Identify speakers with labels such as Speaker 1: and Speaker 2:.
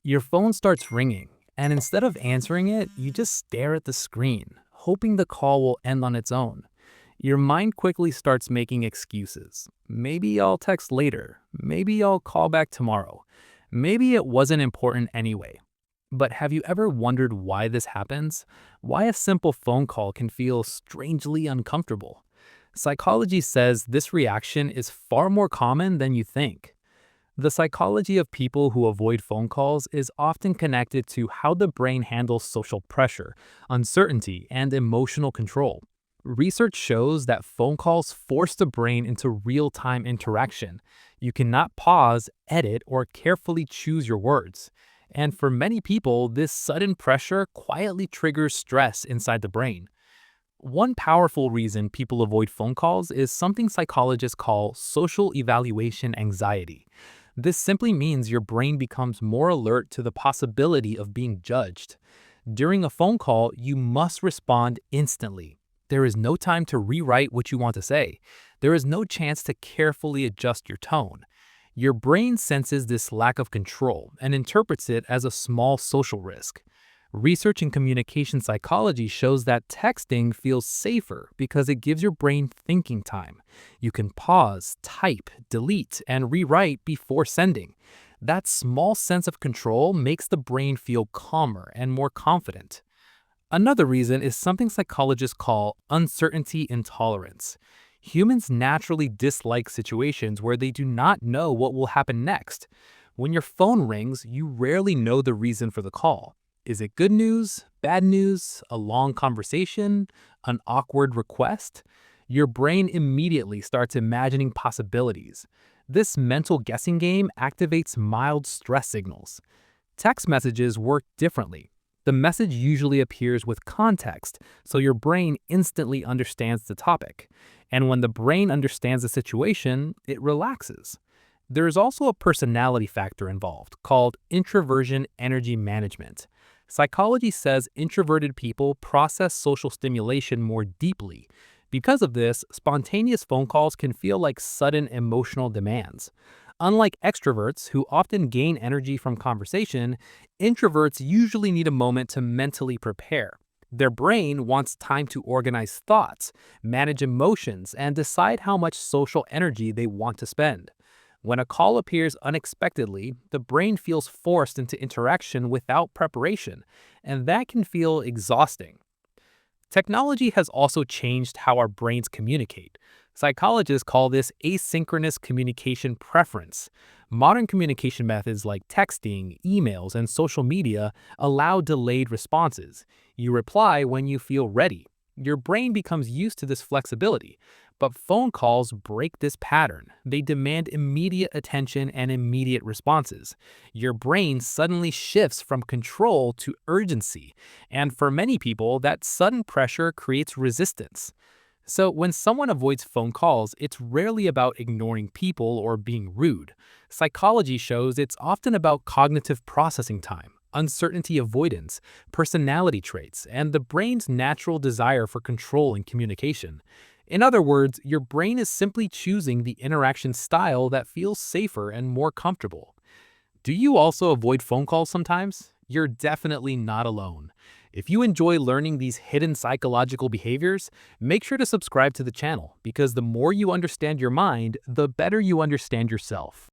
Speaker 1: Your phone starts ringing, and instead of answering it, you just stare at the screen, hoping the call will end on its own. Your mind quickly starts making excuses. Maybe I'll text later. Maybe I'll call back tomorrow. Maybe it wasn't important anyway. But have you ever wondered why this happens? Why a simple phone call can feel strangely uncomfortable? Psychology says this reaction is far more common than you think. The psychology of people who avoid phone calls is often connected to how the brain handles social pressure, uncertainty, and emotional control. Research shows that phone calls force the brain into real-time interaction. You cannot pause, edit, or carefully choose your words. And for many people, this sudden pressure quietly triggers stress inside the brain. One powerful reason people avoid phone calls is something psychologists call social evaluation anxiety. This simply means your brain becomes more alert to the possibility of being judged. During a phone call, you must respond instantly. There is no time to rewrite what you want to say. There is no chance to carefully adjust your tone. Your brain senses this lack of control and interprets it as a small social risk. Research in communication psychology shows that texting feels safer because it gives your brain thinking time. You can pause, type, delete, and rewrite before sending. That small sense of control makes the brain feel calmer and more confident. Another reason is something psychologists call uncertainty intolerance. Humans naturally dislike situations where they do not know what will happen next. When your phone rings, you rarely know the reason for the call. Is it good news, bad news, a long conversation, an awkward request? Your brain immediately starts imagining possibilities. This mental guessing game activates mild stress signals. Text messages work differently. The message usually appears with context, so your brain instantly understands the topic. And when the brain understands the situation, it relaxes. There is also a personality factor involved, called introversion energy management. Psychology says introverted people process social stimulation more deeply. Because of this, spontaneous phone calls can feel like sudden emotional demands. Unlike extroverts, who often gain energy from conversation, introverts usually need a moment to mentally prepare. Their brain wants time to organize thoughts, manage emotions, and decide how much social energy they want to spend. When a call appears unexpectedly, the brain feels forced into interaction without preparation, and that can feel exhausting. Technology has also changed how our brains communicate. Psychologists call this asynchronous communication preference. Modern communication methods like texting, emails, and social media allow delayed responses. You reply when you feel ready. Your brain becomes used to this flexibility. But phone calls break this pattern. They demand immediate attention and immediate responses. Your brain suddenly shifts from control to urgency, and for many people, that sudden pressure creates resistance. So when someone avoids phone calls, it's rarely about ignoring people or being rude. Psychology shows it's often about cognitive processing time, uncertainty avoidance, personality traits, and the brain's natural desire for control in communication. In other words, your brain is simply choosing the interaction style that feels safer and more comfortable. Do you also avoid phone calls sometimes? You're definitely not alone. If you enjoy learning these hidden psychological behaviors, make sure to subscribe to the channel because the more you understand your mind, the better you understand yourself.